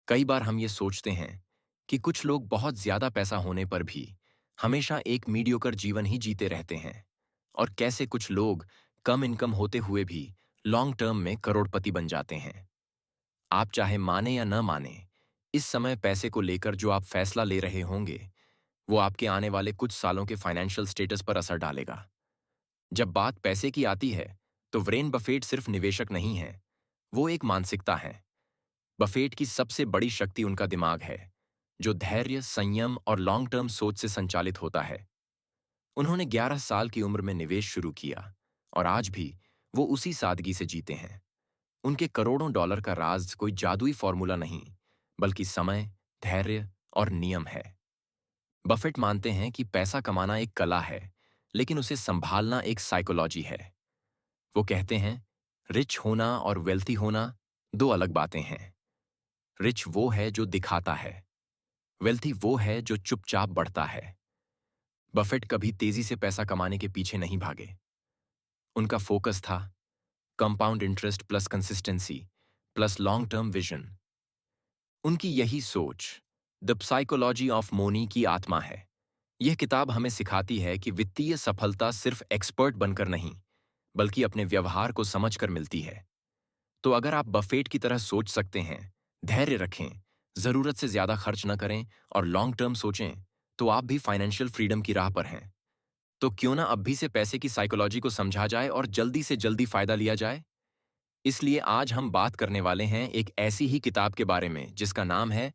कई बार हम ये सोचते हैं कि कुछ लोग बहुत ज्यादा पैसा होने पर भी हमेशा एक मीडियोकर जीवन ही जीते रहते हैं और कैसे कुछ लोग कम इनकम होते हुए भी लॉन्ग टर्म में करोड़पति बन जाते हैं। आप चाहे माने या न माने, इस समय पैसे को लेकर जो आप फैसला ले रहे होंगे वो आपके आने वाले कुछ सालों के फाइनेंशियल स्टेटस पर असर डालेगा। जब बात पैसे की आती है तो वरेन बफेट सिर्फ निवेशक नहीं है, वो एक मानसिकता है। बफेट की सबसे बड़ी शक्ति उनका दिमाग है, जो धैर्य, संयम और लॉन्ग टर्म सोच से संचालित होता है। उन्होंने 11 साल की उम्र में निवेश शुरू किया और आज भी वो उसी सादगी से जीते हैं। उनके करोड़ों डॉलर का राज कोई जादुई फॉर्मूला नहीं, बल्कि समय, धैर्य और नियम है। बफेट मानते हैं कि पैसा कमाना एक कला है, लेकिन उसे संभालना एक साइकोलॉजी है। वो कहते हैं, रिच होना और वेल्थी होना दो अलग बातें हैं। रिच वो है जो दिखाता है, वेल्थी वो है जो चुपचाप बढ़ता है। बफेट कभी तेजी से पैसा कमाने के पीछे नहीं भागे। उनका फोकस था compound interest plus consistency plus long term vision. उनकी यही सोच द साइकोलॉजी ऑफ मोनी की आत्मा है। यह किताब हमें सिखाती है कि वित्तीय सफलता सिर्फ एक्सपर्ट बनकर नहीं, बल्कि अपने व्यवहार को समझकर मिलती है। तो अगर आप बफेट की तरह सोच सकते हैं, धैर्य रखें, जरूरत से ज्यादा खर्च न करें और लॉन्ग टर्म सोचें, तो आप भी फाइनेंशियल फ्रीडम की राह पर हैं। तो क्यों ना अब भी से पैसे की साइकोलॉजी को समझा जाए और जल्दी से जल्दी फायदा लिया जाए। इसलिए आज हम बात करने वाले हैं एक ऐसी ही किताब के बारे में जिसका नाम है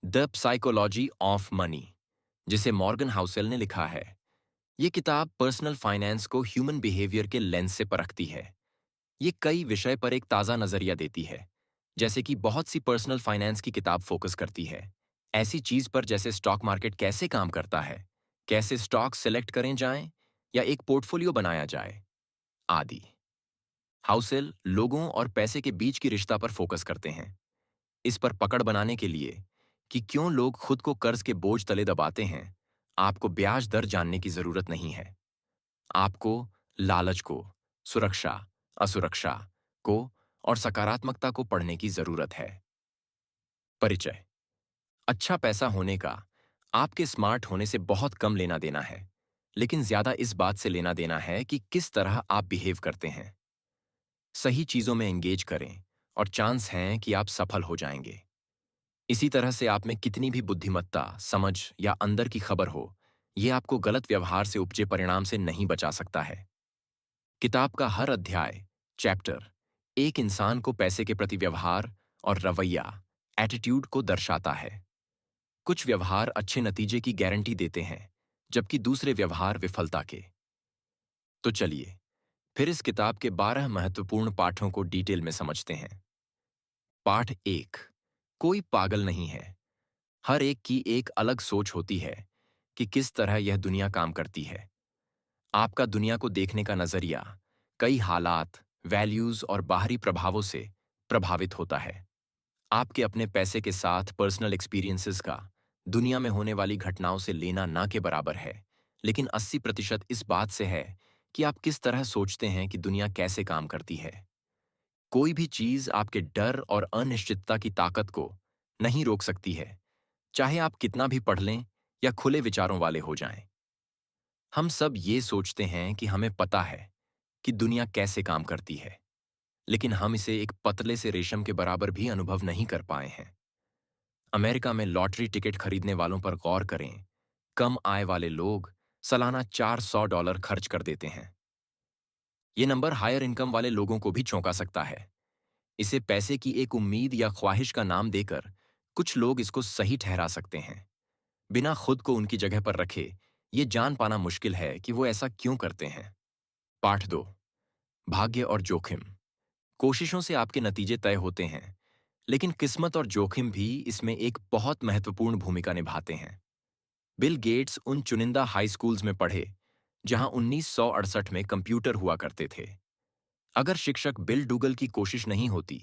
द साइकोलॉजी ऑफ मनी, जिसे मॉर्गन हाउसेल ने लिखा है। ये किताब पर्सनल फाइनेंस को ह्यूमन बिहेवियर के लेंस से परखती है। ये कई विषय पर एक ताज़ा नजरिया देती है, जैसे कि बहुत सी पर्सनल फाइनेंस की किताब फोकस करती है ऐसी चीज पर जैसे स्टॉक मार्केट कैसे काम करता है, कैसे स्टॉक सिलेक्ट करें जाएं या एक पोर्टफोलियो बनाया जाए आदि। हाउसेल लोगों और पैसे के बीच की रिश्ता पर फोकस करते हैं, इस पर पकड़ बनाने के लिए कि क्यों लोग खुद को कर्ज के बोझ तले दबाते हैं। आपको ब्याज दर जानने की जरूरत नहीं है, आपको लालच को, सुरक्षा, असुरक्षा को और सकारात्मकता को पढ़ने की जरूरत है। परिचय। अच्छा पैसा होने का आपके स्मार्ट होने से बहुत कम लेना देना है, लेकिन ज्यादा इस बात से लेना देना है कि किस तरह आप बिहेव करते हैं। सही चीजों में एंगेज करें और चांस हैं कि आप सफल हो जाएंगे। इसी तरह से आप में कितनी भी बुद्धिमत्ता, समझ या अंदर की खबर हो, यह आपको गलत व्यवहार से उपजे परिणाम से नहीं बचा सकता है। किताब का हर अध्याय, चैप्टर, एक इंसान को पैसे के प्रति व्यवहार और रवैया, एटीट्यूड को दर्शाता है। कुछ व्यवहार अच्छे नतीजे की गारंटी देते हैं, जबकि दूसरे व्यवहार विफलता के। तो चलिए फिर इस किताब के 12 महत्वपूर्ण पाठों को डिटेल में समझते हैं। पाठ 1। कोई पागल नहीं है। हर एक की एक अलग सोच होती है कि किस तरह यह दुनिया काम करती है। आपका दुनिया को देखने का नजरिया कई हालात, वैल्यूज और बाहरी प्रभावों से प्रभावित होता है। आपके अपने पैसे के साथ पर्सनल एक्सपीरियंसेस का दुनिया में होने वाली घटनाओं से लेना ना के बराबर है, लेकिन 80% इस बात से है कि आप किस तरह सोचते हैं कि दुनिया कैसे काम करती है। कोई भी चीज आपके डर और अनिश्चितता की ताकत को नहीं रोक सकती है, चाहे आप कितना भी पढ़ लें या खुले विचारों वाले हो जाएं। हम सब ये सोचते हैं कि हमें पता है कि दुनिया कैसे काम करती है, लेकिन हम इसे एक पतले से रेशम के बराबर भी अनुभव नहीं कर पाए हैं। अमेरिका में लॉटरी टिकट खरीदने वालों पर गौर करें। कम आय वाले लोग सालाना $400 खर्च कर देते हैं। ये नंबर हायर इनकम वाले लोगों को भी चौंका सकता है। इसे पैसे की एक उम्मीद या ख्वाहिश का नाम देकर कुछ लोग इसको सही ठहरा सकते हैं। बिना खुद को उनकी जगह पर रखे ये जान पाना मुश्किल है कि वो ऐसा क्यों करते हैं। पाठ 2। भाग्य और जोखिम। कोशिशों से आपके नतीजे तय होते हैं, लेकिन किस्मत और जोखिम भी इसमें एक बहुत महत्वपूर्ण भूमिका निभाते हैं। बिल गेट्स उन चुनिंदा हाई स्कूल्स में पढ़े जहां 1968 में कंप्यूटर हुआ करते थे। अगर शिक्षक बिल डूगल की कोशिश नहीं होती,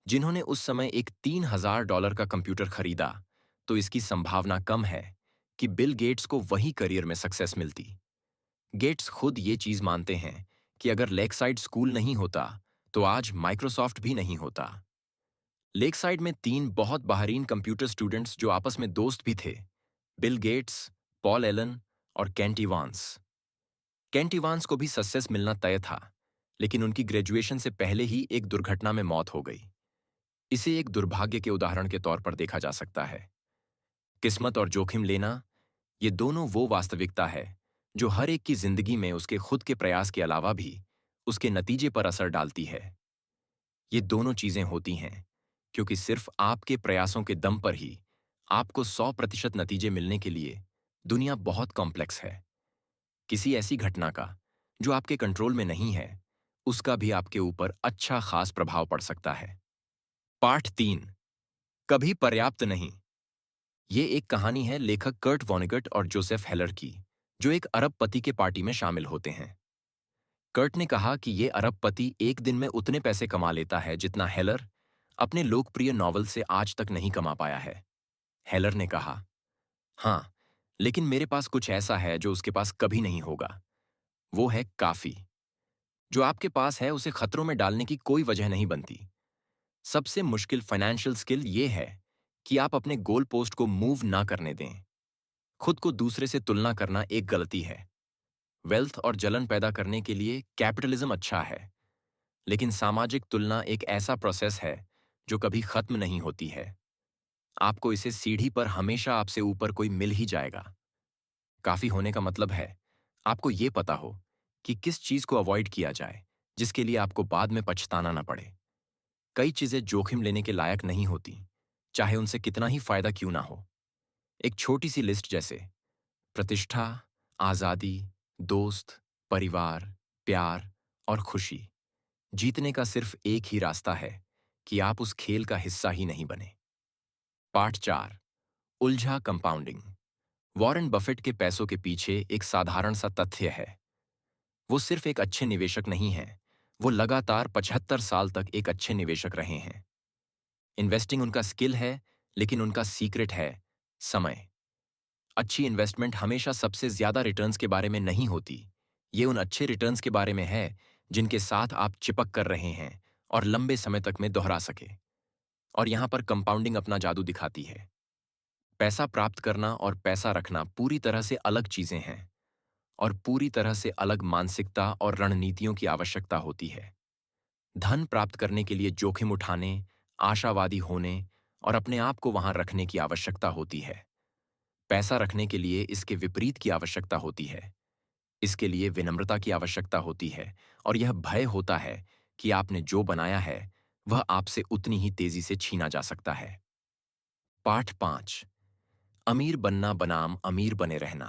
जिन्होंने उस समय एक $3000 का कंप्यूटर खरीदा, तो इसकी संभावना कम है कि बिल गेट्स को वही करियर में सक्सेस मिलती। गेट्स खुद ये चीज मानते हैं कि अगर लेकसाइड स्कूल नहीं होता तो आज माइक्रोसॉफ्ट भी नहीं होता। लेकसाइड में तीन बहुत बहारीन कंप्यूटर स्टूडेंट्स जो आपस में दोस्त भी थे, बिल गेट्स, पॉल एलन और केंट इवांस। केंट इवांस को भी सक्सेस मिलना तय था, लेकिन उनकी ग्रेजुएशन से पहले ही एक दुर्घटना में मौत हो गई। इसे एक दुर्भाग्य के उदाहरण के तौर पर देखा जा सकता है। किस्मत और जोखिम लेना, ये दोनों वो वास्तविकता है जो हर एक की जिंदगी में उसके खुद के प्रयास के अलावा भी उसके नतीजे पर असर डालती है। ये दोनों चीजें होती हैं क्योंकि सिर्फ आपके प्रयासों के दम पर ही आपको 100% नतीजे मिलने के लिए दुनिया बहुत कॉम्प्लेक्स है। किसी ऐसी घटना का जो आपके कंट्रोल में नहीं है, उसका भी आपके ऊपर अच्छा खास प्रभाव पड़ सकता है। पाठ 3, कभी पर्याप्त नहीं। ये एक कहानी है लेखक कर्ट वॉनेगट और जोसेफ हेलर की, जो एक अरबपति के पार्टी में शामिल होते हैं। कर्ट ने कहा कि ये अरबपति एक दिन में उतने पैसे कमा लेता है जितना हेलर अपने लोकप्रिय नॉवल से आज तक नहीं कमा पाया है। हेलर ने कहा, हाँ, लेकिन मेरे पास कुछ ऐसा है जो उसके पास कभी नहीं होगा। वो है काफी। जो आपके पास है उसे खतरों में डालने की कोई वजह नहीं बनती। सबसे मुश्किल फाइनेंशियल स्किल ये है कि आप अपने गोल पोस्ट को मूव ना करने दें। खुद को दूसरे से तुलना करना एक गलती है। वेल्थ और जलन पैदा करने के लिए कैपिटलिज्म अच्छा है, लेकिन सामाजिक तुलना एक ऐसा प्रोसेस है जो कभी खत्म नहीं होती है। आपको इसे सीढ़ी पर हमेशा आपसे ऊपर कोई मिल ही जाएगा। काफी होने का मतलब है आपको ये पता हो कि किस चीज को अवॉइड किया जाए जिसके लिए आपको बाद में पछताना ना पड़े। कई चीजें जोखिम लेने के लायक नहीं होती, चाहे उनसे कितना ही फायदा क्यों ना हो। एक छोटी सी लिस्ट जैसे प्रतिष्ठा, आजादी, दोस्त, परिवार, प्यार और खुशी। जीतने का सिर्फ एक ही रास्ता है कि आप उस खेल का हिस्सा ही नहीं बने। पाठ 4, उलझा कंपाउंडिंग। वॉरेन बफेट के पैसों के पीछे एक साधारण सा तथ्य है। वो सिर्फ एक अच्छे निवेशक नहीं हैं, वो लगातार 75 साल तक एक अच्छे निवेशक रहे हैं। इन्वेस्टिंग उनका स्किल है, लेकिन उनका सीक्रेट है समय। अच्छी इन्वेस्टमेंट हमेशा सबसे ज्यादा रिटर्न्स के बारे में नहीं होती। ये उन अच्छे रिटर्न्स के बारे में है जिनके साथ आप चिपक कर रहे हैं और लंबे समय तक में दोहरा सके। और यहां पर कंपाउंडिंग अपना जादू दिखाती है। पैसा प्राप्त करना और पैसा रखना पूरी तरह से अलग चीजें हैं, और पूरी तरह से अलग मानसिकता और रणनीतियों की आवश्यकता होती है। धन प्राप्त करने के लिए जोखिम उठाने, आशावादी होने और अपने आप को वहां रखने की आवश्यकता होती है। पैसा रखने के लिए इसके विपरीत की आवश्यकता होती है। इसके लिए विनम्रता की आवश्यकता होती है, और यह भय होता है कि आपने जो बनाया है वह आपसे उतनी ही तेजी से छीना जा सकता है। पाठ 5, अमीर बनना बनाम अमीर बने रहना।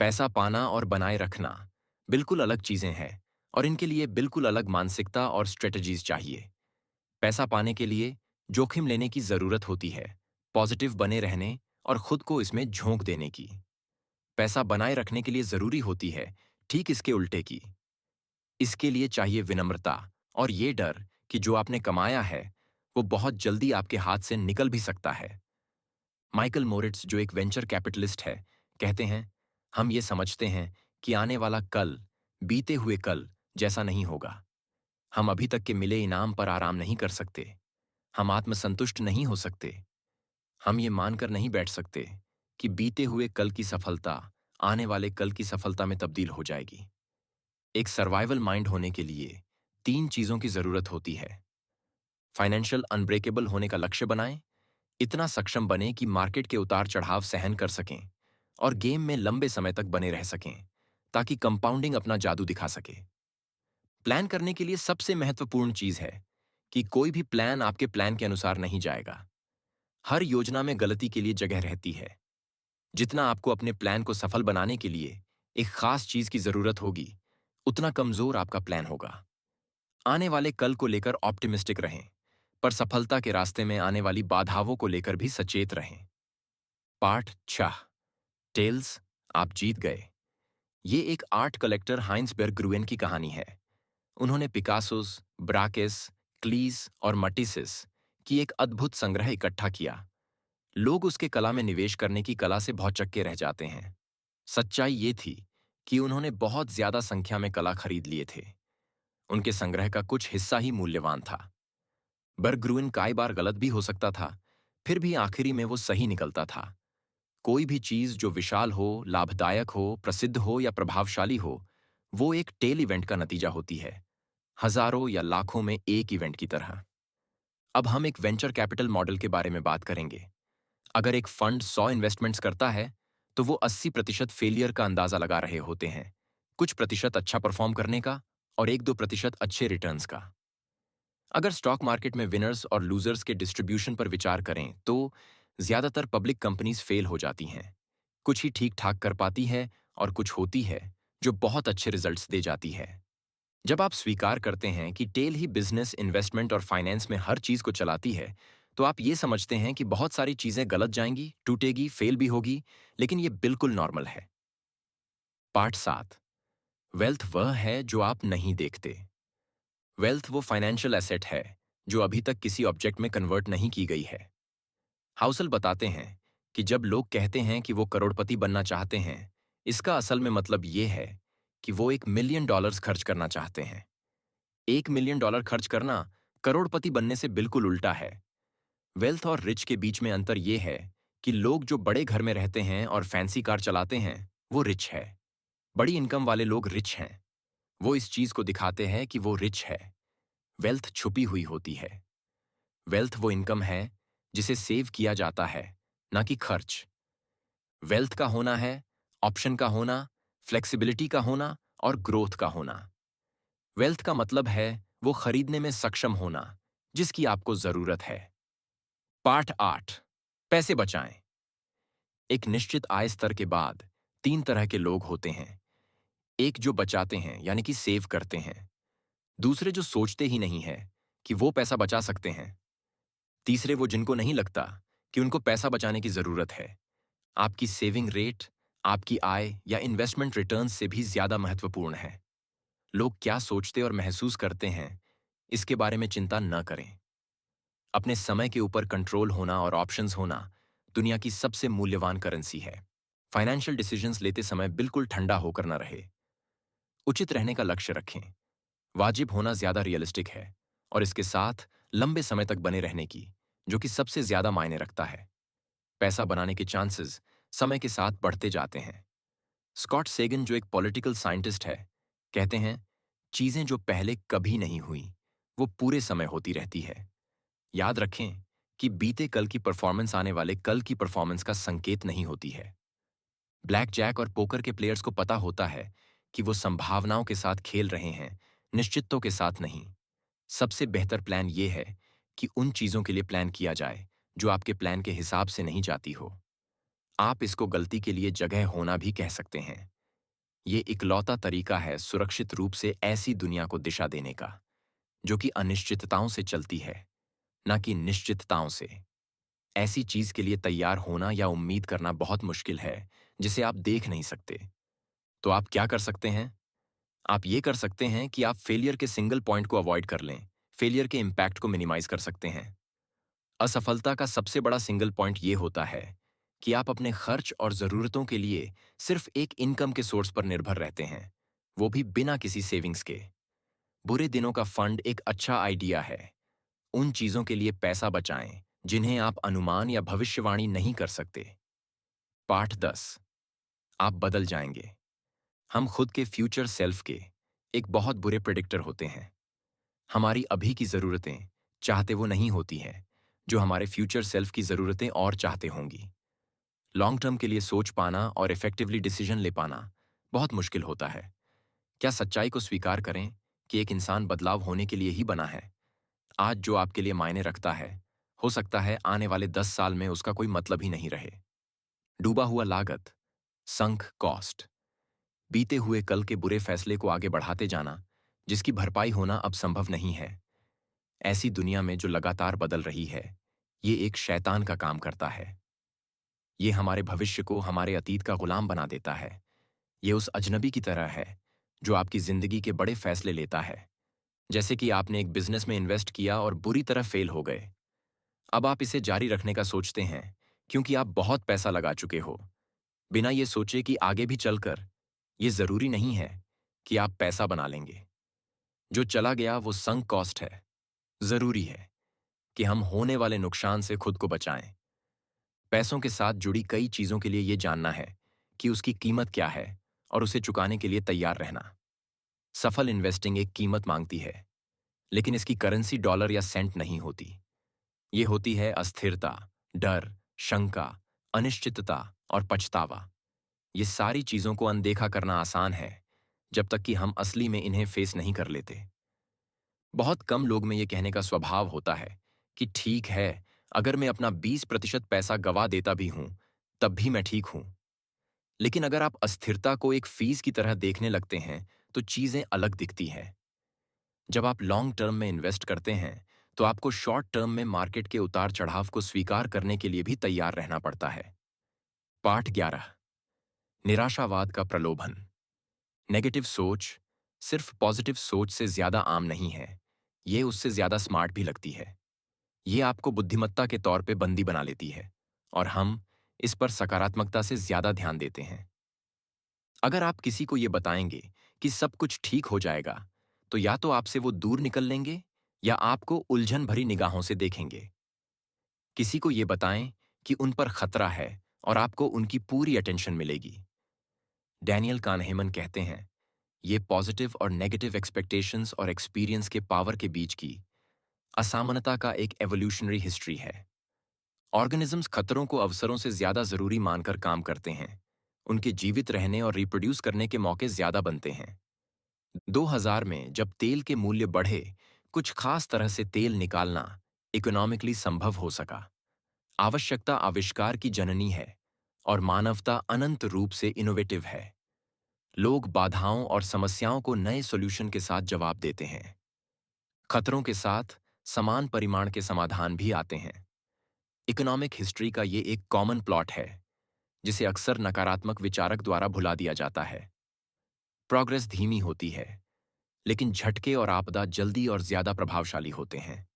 पैसा पाना और बनाए रखना बिल्कुल अलग चीजें हैं, और इनके लिए बिल्कुल अलग मानसिकता और स्ट्रेटजीज चाहिए। पैसा पाने के लिए जोखिम लेने की जरूरत होती है, पॉजिटिव बने रहने और खुद को इसमें झोंक देने की। पैसा बनाए रखने के लिए जरूरी होती है ठीक इसके उल्टे की। इसके लिए चाहिए विनम्रता और ये डर कि जो आपने कमाया है वो बहुत जल्दी आपके हाथ से निकल भी सकता है। माइकल मोरिट्स, जो एक वेंचर कैपिटलिस्ट है, कहते हैं, हम ये समझते हैं कि आने वाला कल बीते हुए कल जैसा नहीं होगा। हम अभी तक के मिले इनाम पर आराम नहीं कर सकते। हम आत्मसंतुष्ट नहीं हो सकते। हम ये मानकर नहीं बैठ सकते कि बीते हुए कल की सफलता आने वाले कल की सफलता में तब्दील हो जाएगी। एक सर्वाइवल माइंड होने के लिए 3 चीजों की जरूरत होती है। फाइनेंशियल अनब्रेकेबल होने का लक्ष्य बनाएं, इतना सक्षम बने कि मार्केट के उतार चढ़ाव सहन कर सकें और गेम में लंबे समय तक बने रह सकें, ताकि कंपाउंडिंग अपना जादू दिखा सके। प्लान करने के लिए सबसे महत्वपूर्ण चीज है कि कोई भी प्लान आपके प्लान के अनुसार नहीं जाएगा। हर योजना में गलती के लिए जगह रहती है। जितना आपको अपने प्लान को सफल बनाने के लिए एक खास चीज की जरूरत होगी, उतना कमजोर आपका प्लान होगा। आने वाले कल को लेकर ऑप्टिमिस्टिक रहें, पर सफलता के रास्ते में आने वाली बाधाओं को लेकर भी सचेत रहें। पाठ 6, टेल्स, आप जीत गए। ये एक आर्ट कलेक्टर हाइंस बेरग्रुएन की कहानी है। उन्होंने पिकासोस, ब्राकेस, क्लीज और मटिसिस की एक अद्भुत संग्रह इकट्ठा किया। लोग उसके कला में निवेश करने की कला से भौचक्के रह जाते हैं। सच्चाई ये थी कि उन्होंने बहुत ज्यादा संख्या में कला खरीद लिए थे। उनके संग्रह का कुछ हिस्सा ही मूल्यवान था। बर्गग्रुइन कई बार गलत भी हो सकता था, फिर भी आखिरी में वो सही निकलता था। कोई भी चीज जो विशाल हो, लाभदायक हो, प्रसिद्ध हो या प्रभावशाली हो, वो एक टेल इवेंट का नतीजा होती है, हजारों या लाखों में एक इवेंट की तरह। अब हम एक वेंचर कैपिटल मॉडल के बारे में बात करेंगे। अगर एक फंड 100 इन्वेस्टमेंट्स करता है, तो वो 80% फेलियर का अंदाजा लगा रहे होते हैं, कुछ प्रतिशत अच्छा परफॉर्म करने का और 1-2% अच्छे रिटर्न्स का। अगर स्टॉक मार्केट में विनर्स और लूजर्स के डिस्ट्रीब्यूशन पर विचार करें, तो ज्यादातर पब्लिक कंपनीज फेल हो जाती हैं। कुछ ही ठीक ठाक कर पाती है और कुछ होती है जो बहुत अच्छे रिजल्ट्स दे जाती है। जब आप स्वीकार करते हैं कि टेल ही बिजनेस, इन्वेस्टमेंट और फाइनेंस में हर चीज को चलाती है, तो आप ये समझते हैं कि बहुत सारी चीजें गलत जाएंगी, टूटेगी, फेल भी होगी, लेकिन ये बिल्कुल नॉर्मल है। पार्ट 7। वेल्थ वह है जो आप नहीं देखते। वेल्थ वो फाइनेंशियल एसेट है जो अभी तक किसी ऑब्जेक्ट में कन्वर्ट नहीं की गई है। हाउसल बताते हैं कि जब लोग कहते हैं कि वो करोड़पति बनना चाहते हैं, इसका असल में मतलब ये है कि वो $1 मिलियन खर्च करना चाहते हैं। $1 मिलियन खर्च करना करोड़पति बनने से बिल्कुल उल्टा है। वेल्थ और रिच के बीच में अंतर ये है कि लोग जो बड़े घर में रहते हैं और फैंसी कार चलाते हैं, वो रिच है। बड़ी इनकम वाले लोग रिच हैं। वो इस चीज को दिखाते हैं कि वो रिच है। वेल्थ छुपी हुई होती है। वेल्थ वो इनकम है जिसे सेव किया जाता है, ना कि खर्च। वेल्थ का होना है ऑप्शन का होना, फ्लेक्सिबिलिटी का होना और ग्रोथ का होना। वेल्थ का मतलब है वो खरीदने में सक्षम होना जिसकी आपको जरूरत है। पार्ट 8। पैसे बचाएं। एक निश्चित आय स्तर के बाद 3 तरह के लोग होते हैं। एक जो बचाते हैं, यानी कि सेव करते हैं। दूसरे जो सोचते ही नहीं है कि वो पैसा बचा सकते हैं। तीसरे वो जिनको नहीं लगता कि उनको पैसा बचाने की जरूरत है। आपकी सेविंग रेट आपकी आय या इन्वेस्टमेंट रिटर्न्स से भी ज्यादा महत्वपूर्ण है। लोग क्या सोचते और महसूस करते हैं, इसके बारे में चिंता न करें। अपने समय के ऊपर कंट्रोल होना और ऑप्शंस होना दुनिया की सबसे मूल्यवान करेंसी है। फाइनेंशियल डिसीजंस लेते समय बिल्कुल ठंडा होकर न रहे। उचित रहने का लक्ष्य रखें। वाजिब होना ज्यादा रियलिस्टिक है, और इसके साथ लंबे समय तक बने रहने की, जो कि सबसे ज्यादा मायने रखता है। पैसा बनाने के चांसेस समय के साथ बढ़ते जाते हैं। स्कॉट सेगन, जो एक पॉलिटिकल साइंटिस्ट है, कहते हैं, चीजें जो पहले कभी नहीं हुई वो पूरे समय होती रहती है। याद रखें कि बीते कल की परफॉर्मेंस आने वाले कल की परफॉर्मेंस का संकेत नहीं होती है। ब्लैक जैक और पोकर के प्लेयर्स को पता होता है कि वो संभावनाओं के साथ खेल रहे हैं, निश्चितों के साथ नहीं। सबसे बेहतर प्लान ये है कि उन चीजों के लिए प्लान किया जाए जो आपके प्लान के हिसाब से नहीं जाती हो। आप इसको गलती के लिए जगह होना भी कह सकते हैं। ये इकलौता तरीका है सुरक्षित रूप से ऐसी दुनिया को दिशा देने का जो कि अनिश्चितताओं से चलती है, ना कि निश्चितताओं से। ऐसी चीज के लिए तैयार होना या उम्मीद करना बहुत मुश्किल है जिसे आप देख नहीं सकते। तो आप क्या कर सकते हैं? आप ये कर सकते हैं कि आप फेलियर के सिंगल पॉइंट को अवॉइड कर लें, फेलियर के इम्पैक्ट को मिनिमाइज कर सकते हैं। असफलता का सबसे बड़ा सिंगल पॉइंट ये होता है कि आप अपने खर्च और जरूरतों के लिए सिर्फ एक इनकम के सोर्स पर निर्भर रहते हैं, वो भी बिना किसी सेविंग्स के। बुरे दिनों का फंड एक अच्छा आइडिया है। उन चीजों के लिए पैसा बचाएं जिन्हें आप अनुमान या भविष्यवाणी नहीं कर सकते। पाठ 10। आप बदल जाएंगे। हम खुद के फ्यूचर सेल्फ के एक बहुत बुरे प्रेडिक्टर होते हैं। हमारी अभी की जरूरतें चाहते वो नहीं होती हैं जो हमारे फ्यूचर सेल्फ की जरूरतें और चाहते होंगी। लॉन्ग टर्म के लिए सोच पाना और इफेक्टिवली डिसीजन ले पाना बहुत मुश्किल होता है। क्या सच्चाई को स्वीकार करें कि एक इंसान बदलाव होने के लिए ही बना है। आज जो आपके लिए मायने रखता है, हो सकता है आने वाले 10 साल में उसका कोई मतलब ही नहीं रहे। डूबा हुआ लागत, संक कॉस्ट, बीते हुए कल के बुरे फैसले को आगे बढ़ाते जाना जिसकी भरपाई होना अब संभव नहीं है। ऐसी दुनिया में जो लगातार बदल रही है, ये एक शैतान का काम करता है। ये हमारे भविष्य को हमारे अतीत का गुलाम बना देता है। ये उस अजनबी की तरह है जो आपकी जिंदगी के बड़े फैसले लेता है। जैसे कि आपने एक बिजनेस में इन्वेस्ट किया और बुरी तरह फेल हो गए। अब आप इसे जारी रखने का सोचते हैं क्योंकि आप बहुत पैसा लगा चुके हो, बिना ये सोचे कि आगे भी चलकर ये जरूरी नहीं है कि आप पैसा बना लेंगे। जो चला गया वो संक कॉस्ट है। जरूरी है कि हम होने वाले नुकसान से खुद को बचाएं। पैसों के साथ जुड़ी कई चीजों के लिए ये जानना है कि उसकी कीमत क्या है और उसे चुकाने के लिए तैयार रहना। सफल इन्वेस्टिंग एक कीमत मांगती है, लेकिन इसकी करेंसी डॉलर या सेंट नहीं होती। ये होती है अस्थिरता, डर, शंका, अनिश्चितता और पछतावा। ये सारी चीजों को अनदेखा करना आसान है जब तक कि हम असली में इन्हें फेस नहीं कर लेते। बहुत कम लोग में ये कहने का स्वभाव होता है कि ठीक है, अगर मैं अपना 20% पैसा गवा देता भी हूं तब भी मैं ठीक हूं। लेकिन अगर आप अस्थिरता को एक फीस की तरह देखने लगते हैं तो चीजें अलग दिखती हैं। जब आप लॉन्ग टर्म में इन्वेस्ट करते हैं तो आपको शॉर्ट टर्म में मार्केट के उतार चढ़ाव को स्वीकार करने के लिए भी तैयार रहना पड़ता है। पाठ 11। निराशावाद का प्रलोभन। नेगेटिव सोच सिर्फ पॉजिटिव सोच से ज्यादा आम नहीं है, ये उससे ज्यादा स्मार्ट भी लगती है। ये आपको बुद्धिमत्ता के तौर पे बंदी बना लेती है और हम इस पर सकारात्मकता से ज्यादा ध्यान देते हैं। अगर आप किसी को ये बताएंगे कि सब कुछ ठीक हो जाएगा, तो या तो आपसे वो दूर निकल लेंगे या आपको उलझन भरी निगाहों से देखेंगे। किसी को ये बताएं कि उन पर खतरा है और आपको उनकी पूरी अटेंशन मिलेगी। डैनियल कानहेमन कहते हैं, ये पॉजिटिव और नेगेटिव एक्सपेक्टेशंस और एक्सपीरियंस के पावर के बीच की असमानता का एक एवोल्यूशनरी हिस्ट्री है। ऑर्गेनिजम्स खतरों को अवसरों से ज्यादा जरूरी मानकर काम करते हैं। उनके जीवित रहने और रिप्रोड्यूस करने के मौके ज्यादा बनते हैं। 2000 में जब तेल के मूल्य बढ़े, कुछ खास तरह से तेल निकालना इकोनॉमिकली संभव हो सका। आवश्यकता आविष्कार की जननी है और मानवता अनंत रूप से इनोवेटिव है। लोग बाधाओं और समस्याओं को नए सॉल्यूशन के साथ जवाब देते हैं। खतरों के साथ समान परिमाण के समाधान भी आते हैं। इकोनॉमिक हिस्ट्री का ये एक कॉमन प्लॉट है जिसे अक्सर नकारात्मक विचारक द्वारा भुला दिया जाता है। प्रोग्रेस धीमी होती है, लेकिन झटके और आपदा जल्दी और ज्यादा प्रभावशाली होते हैं।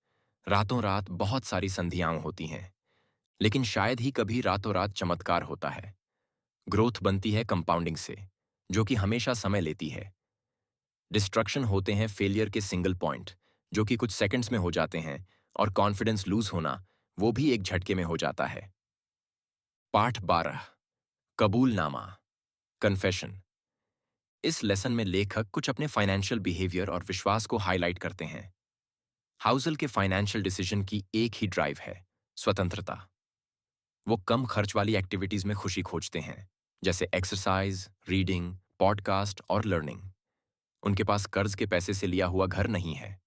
रातों रात बहुत सारी संधियां होती हैं, लेकिन शायद ही कभी रातों रात चमत्कार होता है। ग्रोथ बनती है कंपाउंडिंग से, जो कि हमेशा समय लेती है। डिस्ट्रक्शन होते हैं फेलियर के सिंगल पॉइंट, जो कि कुछ सेकंड्स में हो जाते हैं, और कॉन्फिडेंस लूज होना वो भी एक झटके में हो जाता है। पाठ 12। कबूलनामा, कन्फेशन। इस लेसन में लेखक कुछ अपने फाइनेंशियल बिहेवियर और विश्वास को हाईलाइट करते हैं। हाउसल के फाइनेंशियल डिसीजन की एक ही ड्राइव है, स्वतंत्रता। वो कम खर्च वाली एक्टिविटीज में खुशी खोजते हैं, जैसे एक्सरसाइज, रीडिंग, पॉडकास्ट और लर्निंग। उनके पास कर्ज के पैसे से लिया हुआ घर नहीं है।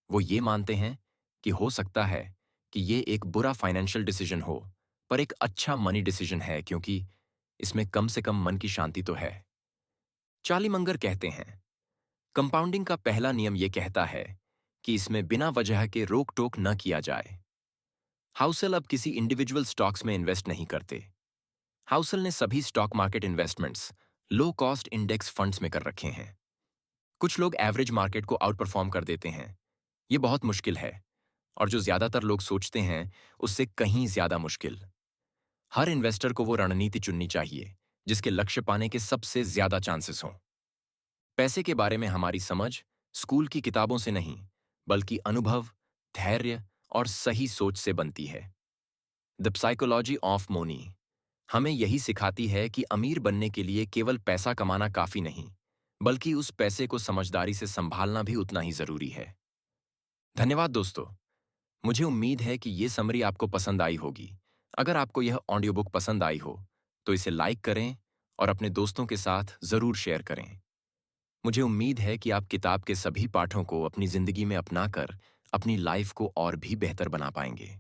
वो ये मानते हैं कि हो सकता है कि ये एक बुरा फाइनेंशियल डिसीजन हो, पर एक अच्छा मनी डिसीजन है, क्योंकि इसमें कम से कम मन की शांति तो है। चार्ली मंगर कहते हैं, कंपाउंडिंग का पहला नियम यह कहता है कि इसमें बिना वजह के रोक टोक न किया जाए। हाउसल अब किसी इंडिविजुअल स्टॉक्स में इन्वेस्ट नहीं करते। हाउसल ने सभी stock market investments low cost index funds में कर रखे हैं। कुछ लोग एवरेज मार्केट को आउट परफॉर्म कर देते हैं। ये बहुत मुश्किल है, और जो ज्यादातर लोग सोचते हैं उससे कहीं ज्यादा मुश्किल। हर इन्वेस्टर को वो रणनीति चुननी चाहिए जिसके लक्ष्य पाने के सबसे ज्यादा चांसेस हों। पैसे के बारे में हमारी समझ स्कूल की किताबों से नहीं, बल्कि अनुभव, धैर्य और सही सोच से बनती है। द साइकोलॉजी ऑफ मनी हमें यही सिखाती है कि अमीर बनने के लिए केवल पैसा कमाना काफी नहीं, बल्कि उस पैसे को समझदारी से संभालना भी उतना ही जरूरी है। धन्यवाद दोस्तों। मुझे उम्मीद है कि ये समरी आपको पसंद आई होगी। अगर आपको यह ऑडियो बुक पसंद आई हो तो इसे लाइक करें और अपने दोस्तों के साथ जरूर शेयर करें। मुझे उम्मीद है कि आप किताब के सभी पाठों को अपनी जिंदगी में अपनाकर अपनी लाइफ को और भी बेहतर बना पाएंगे।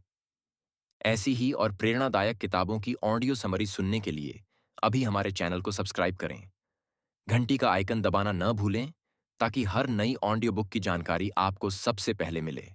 ऐसी ही और प्रेरणादायक किताबों की ऑडियो समरी सुनने के लिए अभी हमारे चैनल को सब्सक्राइब करें। घंटी का आइकन दबाना न भूलें ताकि हर नई ऑडियो बुक की जानकारी आपको सबसे पहले मिले।